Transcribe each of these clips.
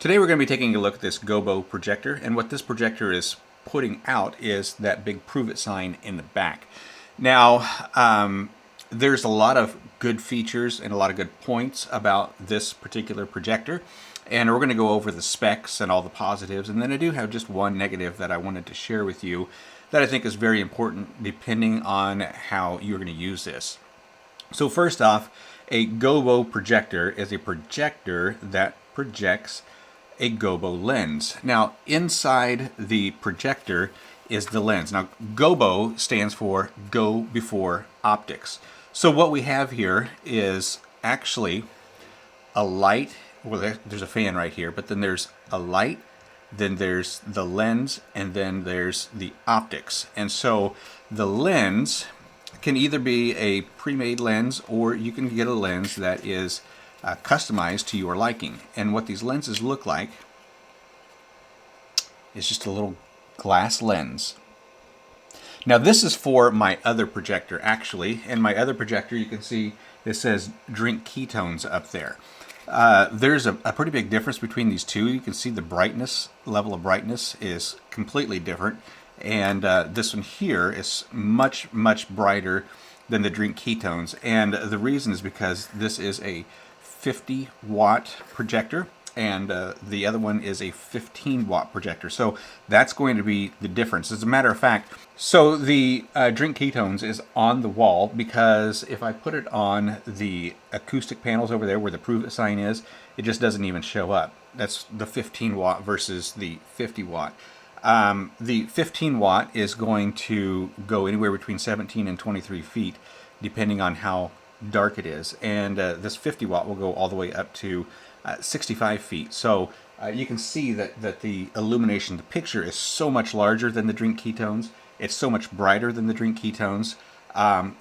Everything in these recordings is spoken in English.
Today we're going to be taking a look at this GOBO projector, and what this projector is putting out is that big prove it sign in the back. Now, there's a lot of good features and a lot of good points about this particular projector, and we're going to go over the specs and all the positives, and then I do have just one negative that I wanted to share with you that I think is very important depending on how you're going to use this. So first off, a GOBO projector is a projector that projects a GOBO lens. Now, inside the projector is the lens. Now, GOBO stands for Go Before Optics. So what we have here is actually a light. Well, there's a fan right here, but then there's a light, then there's the lens, and then there's the optics. And so the lens can either be a pre-made lens, or you can get a lens that is customized to your liking. And what these lenses look like is just a little glass lens. Now this is for my other projector actually, and my other projector, you can see it says drink ketones up there. There's a pretty big difference between these two. You can see the brightness, level of brightness is completely different, and this one here is much brighter than the drink ketones, and the reason is because this is a 50-watt projector, and the other one is a 15-watt projector. So that's going to be the difference. As a matter of fact, so the drink ketones is on the wall because if I put it on the acoustic panels over there where the prove it sign is, it just doesn't even show up. That's the 15-watt versus the 50-watt. The 15-watt is going to go anywhere between 17 and 23 feet depending on how dark it is, and this 50-watt will go all the way up to 65 feet. So you can see that the illumination, the picture is so much larger than the drink ketones. It's so much brighter than the drink ketones.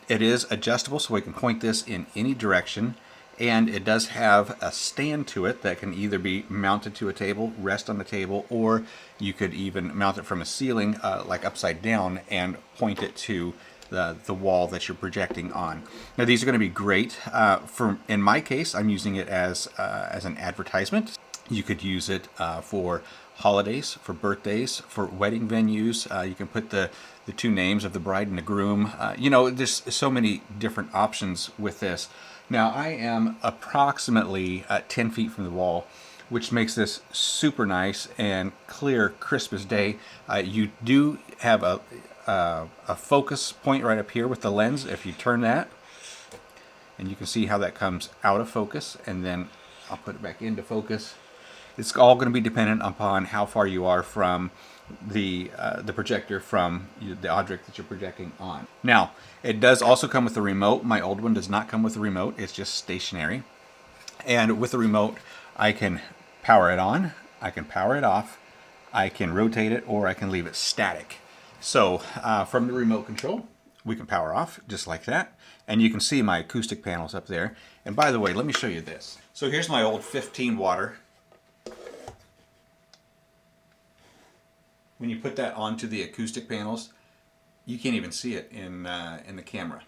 It is adjustable, so we can point this in any direction, and it does have a stand to it that can either be mounted to a table, rest on the table, or you could even mount it from a ceiling like upside down and point it to the wall that you're projecting on. Now these are going to be great. In my case, I'm using it as an advertisement. You could use it for holidays, for birthdays, for wedding venues. You can put the two names of the bride and the groom. You know, there's so many different options with this. Now I am approximately 10 feet from the wall, which makes this super nice and clear, crisp as day. You do have a focus point right up here with the lens. If you turn that, and you can see how that comes out of focus, and then I'll put it back into focus. It's all going to be dependent upon how far you are from the projector from the object that you're projecting on. Now, it does also come with a remote. My old one does not come with a remote. It's just stationary. And with the remote, I can power it on, I can power it off, I can rotate it, or I can leave it static. So from the remote control, we can power off just like that. And you can see my acoustic panels up there. And by the way, let me show you this. So here's my old 15-watter. When you put that onto the acoustic panels, you can't even see it in the camera.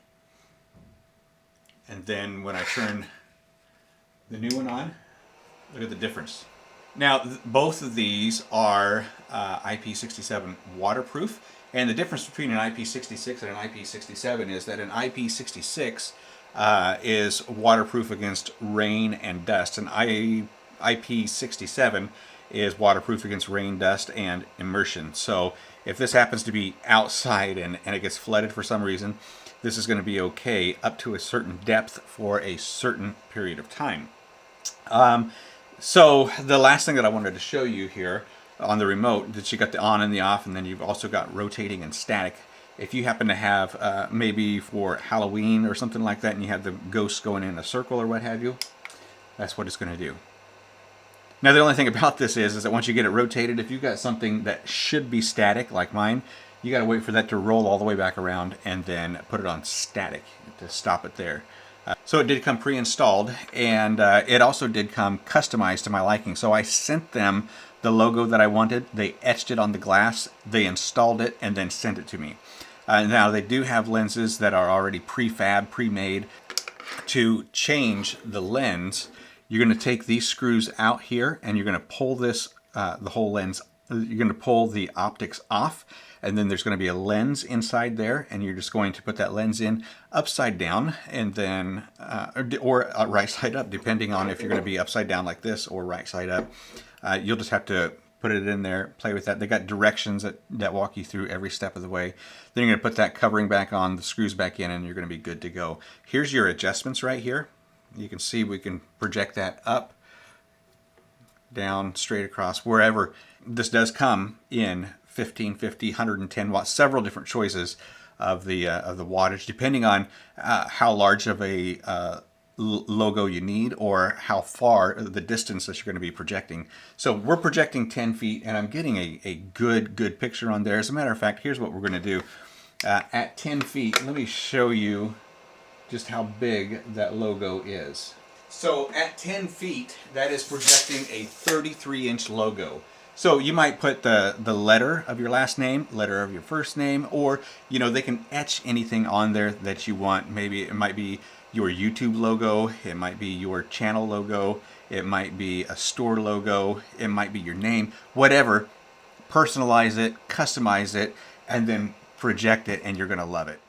And then when I turn the new one on, look at the difference. Now, both of these are IP67 waterproof, and the difference between an IP66 and an IP67 is that an IP66 is waterproof against rain and dust, and IP67 is waterproof against rain, dust, and immersion. So if this happens to be outside and it gets flooded for some reason, this is going to be okay up to a certain depth for a certain period of time. So the last thing that I wanted to show you here on the remote, that you got the on and the off, and then you've also got rotating and static. If you happen to have maybe for Halloween or something like that, and you have the ghosts going in a circle or what have you, that's what it's going to do. Now the only thing about this is that once you get it rotated, if you've got something that should be static like mine, you got to wait for that to roll all the way back around and then put it on static to stop it there. So it did come pre-installed, and it also did come customized to my liking. So I sent them the logo that I wanted. They etched it on the glass, they installed it, and then sent it to me. Now they do have lenses that are already prefab, pre-made. To change the lens, You're going to take these screws out here and you're going to pull this, the whole lens, you're going to pull the optics off, and then there's going to be a lens inside there, and you're just going to put that lens in upside down, and then, or right side up, depending on if you're going to be upside down like this or right side up. You'll just have to put it in there, play with that. They got directions that walk you through every step of the way. Then you're going to put that covering back on, the screws back in, and you're going to be good to go. Here's your adjustments right here. You can see we can project that up, down, straight across, wherever. This does come in 1550, 110 watts, several different choices of the wattage, depending on how large of a logo you need or how far, the distance that you're going to be projecting. So we're projecting 10 feet, and I'm getting a good picture on there. As a matter of fact, here's what we're going to do. At 10 feet, let me show you just how big that logo is. So at 10 feet, that is projecting a 33-inch logo. So you might put the letter of your last name, letter of your first name, or, you know, they can etch anything on there that you want. Maybe it might be your YouTube logo, it might be your channel logo, it might be a store logo, it might be your name, whatever. Personalize it, customize it, and then project it, and you're going to love it.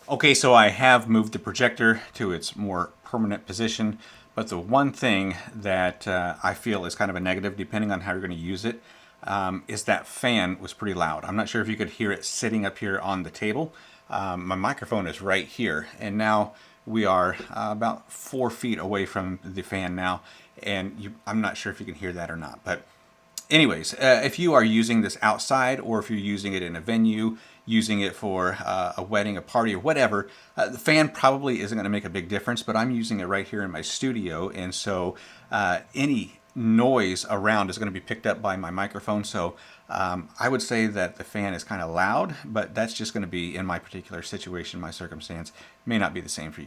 Okay, so I have moved the projector to its more permanent position, but the one thing that I feel is kind of a negative, depending on how you're going to use it, is that fan was pretty loud. I'm not sure if you could hear it sitting up here on the table. My microphone is right here, and now we are about 4 feet away from the fan now, and I'm not sure if you can hear that or not. But anyways, if you are using this outside, or if you're using it in a venue, using it for a wedding, a party, or whatever, the fan probably isn't going to make a big difference, but I'm using it right here in my studio, and so any noise around is going to be picked up by my microphone. So I would say that the fan is kind of loud, but that's just going to be in my particular situation, my circumstance. It may not be the same for you.